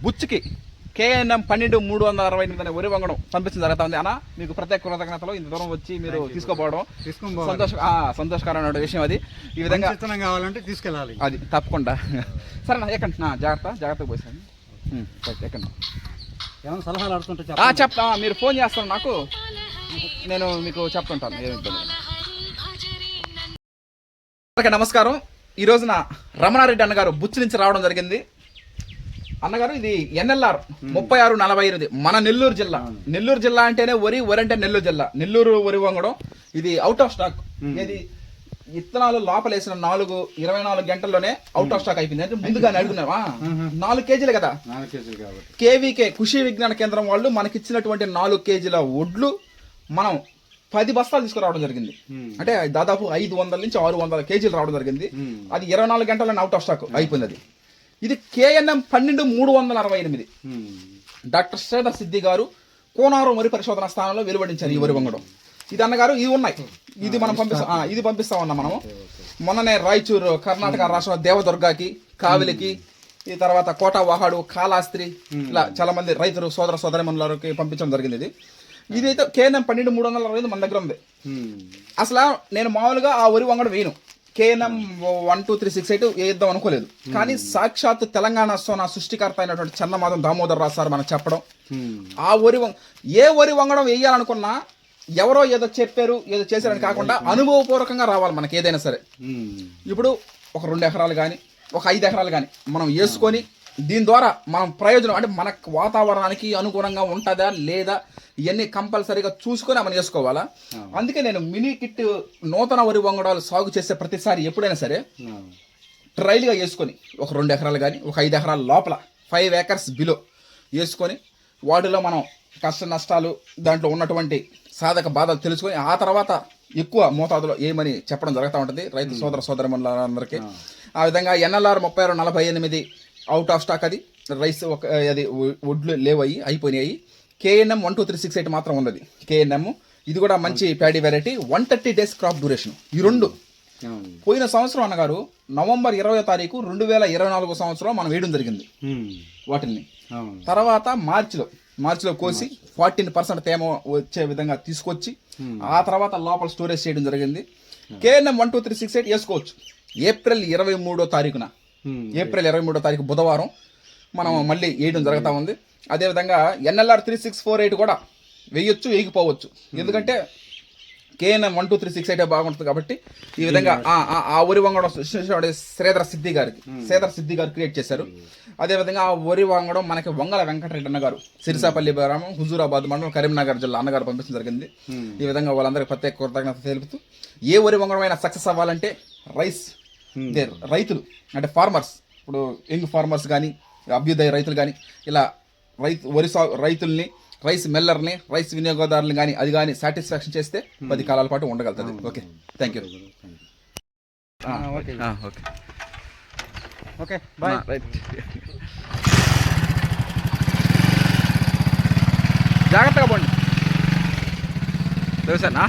బుచ్చుకి KNM 12368 అనే వరి వంగడం పంపించడం జరుగుతుంది అన్న. మీకు ప్రత్యేక కృతజ్ఞతలు. ఇంత దూరం వచ్చి మీరు తీసుకోపోవడం సంతోషకరమైన విషయం. అది ఈ విధంగా కావాలంటే తీసుకెళ్ళాలి, అది తప్పకుండా. సరేనా, ఎక్కండి. జాగ్రత్తగా పోసాను. ఎక్కండి. ఏమైనా సలహాలు అడుగుతుంటే చెప్తా. మీరు ఫోన్ చేస్తాను నాకు, నేను మీకు చెప్తుంటాను. ఏమి ఇబ్బంది. నమస్కారం. ఈ రోజున రమణారెడ్డి అన్నగారు బుచ్చి నుంచి రావడం జరిగింది. అన్నగారు, ఇది NLR 3648 మన నెల్లూరు జిల్లా. నెల్లూరు జిల్లా అంటేనే వరి అంటే నెల్లూరు జిల్లా. నెల్లూరు వరి వంగడం ఇది అవుట్ ఆఫ్ స్టాక్. ఇది ఇత్తనాలు లోపలేసిన 24 గంటల్లోనే అవుట్ ఆఫ్ స్టాక్ అయిపోయింది. అంటే ముందుగానే అడుగున్నావా? 4 కేజీలే కదా. KVK కృషి విజ్ఞాన కేంద్రం వాళ్ళు మనకిచ్చినటువంటి 4 కేజీల వడ్లు మనం 10 బస్తాలు తీసుకురావడం జరిగింది. అంటే దాదాపు 500 నుంచి 600 కేజీలు రావడం జరిగింది. అది 24 గంటల్లోనే అవుట్ ఆఫ్ స్టాక్ అయిపోయింది. అది ఇది KNM 12368. డాక్టర్ శ్రీధర్ సిద్ధి గారు కోనారం వరి పరిశోధన స్థానంలో వెలువడించారు ఈ వరి వంగడం. ఇది అన్నగారు ఇవి ఉన్నాయి. ఇది మనం పంపిస్తా ఉన్నాం. మనము మొన్ననే రాయచూరు కర్ణాటక రాష్ట్ర దేవదుర్గాకి, కావిలికి, ఈ తర్వాత కోట వాహాడు, కాళాస్త్రి, ఇలా చాలా మంది రైతులు సోదరమణులకి పంపించడం జరిగింది. ఇది అయితే KNM 12368 మన దగ్గర ఉంది. అసలు నేను మామూలుగా ఆ వరి వంగడం వేయను. KNM 12368 వేద్దాం అనుకోలేదు. కానీ సాక్షాత్ తెలంగాణ సోనా సృష్టికర్త అయినటువంటి చన్నమాధం దామోదర్ రావు సార్ మనకు చెప్పడం, ఆ ఏ వరి వంగడం వేయాలనుకున్నా ఎవరో ఏదో చెప్పారు ఏదో చేశారని కాకుండా అనుభవపూర్వకంగా రావాలి మనకి ఏదైనా సరే. ఇప్పుడు ఒక 2 ఎకరాలు కానీ ఒక 5 ఎకరాలు కానీ మనం వేసుకొని దీని ద్వారా మనం ప్రయోజనం అంటే మన వాతావరణానికి అనుగుణంగా ఉంటుందా లేదా ఇవన్నీ కంపల్సరీగా చూసుకొని మనం చేసుకోవాలా. అందుకే నేను మినీ కిట్ నూతన వరి వంగడాలు సాగు చేసే ప్రతిసారి ఎప్పుడైనా సరే ట్రైల్గా వేసుకొని ఒక 2 ఎకరాలు కానీ ఒక 5 ఎకరాల లోపల 5 acres బిలో వేసుకొని వాటిలో మనం కష్ట నష్టాలు దాంట్లో ఉన్నటువంటి సాధక బాధలు తెలుసుకొని ఆ తర్వాత ఎక్కువ మోతాదులో ఏమని చెప్పడం జరుగుతూ ఉంటుంది రైతు సోదరమణులందరికీ. ఆ విధంగా NLR 3648 అవుట్ ఆఫ్ స్టాక్. అది రైస్ అది వడ్లు లేవయ్యి అయిపోయినాయి. KNM 12368 మాత్రం ఉన్నది. KNM ఇది కూడా మంచి paddy variety. 130 days crop duration. ఈ రెండు పోయిన సంవత్సరం అన్నగారు నవంబర్ 20వ తారీఖు 2024 సంవత్సరం మనం వేయడం జరిగింది వాటిని. తర్వాత మార్చిలో కోసి 14% తేమ వచ్చే విధంగా తీసుకొచ్చి ఆ తర్వాత లోపల స్టోరేజ్ చేయడం జరిగింది. KNM 12368 వేసుకోవచ్చు. ఏప్రిల్ 23వ తారీఖు బుధవారం మనం మళ్ళీ వేయడం జరుగుతూ ఉంది. అదేవిధంగా NLR 3648 కూడా వేయొచ్చు, వేయకపోవచ్చు. ఎందుకంటే KNM 12368 బాగుంటుంది కాబట్టి ఈ విధంగా ఆ వరి వంగడం శ్రీధర్ సిద్ధి గారు క్రియేట్ చేశారు. అదేవిధంగా ఆ వరి వంగడం మనకి వంగల వెంకటరెడ్డి అన్నగారు సిరిసాపల్లి గ్రామం హుజూరాబాద్ మండలం కరీంనగర్ జిల్లా అన్నగారు పంపించడం జరిగింది. ఈ విధంగా వాళ్ళందరికీ ప్రత్యేక కృతజ్ఞత తెలుపుతూ ఏ వరి వంగడం అయినా సక్సెస్ అవ్వాలంటే రైతులు అంటే ఫార్మర్స్, ఇప్పుడు యంగ్ ఫార్మర్స్ కానీ అభ్యుదయ రైతులు కానీ ఇలా రైతుల్ని రైస్ మిల్లర్ని రైస్ వినియోగదారులు కానీ అది కానీ సాటిస్ఫాక్షన్ చేస్తే 10 కాలాల పాటు ఉండగలుగుతుంది. Okay, thank you. Okay, bye. Right, జాగ్రత్తగా పోండి. తెలుసానా?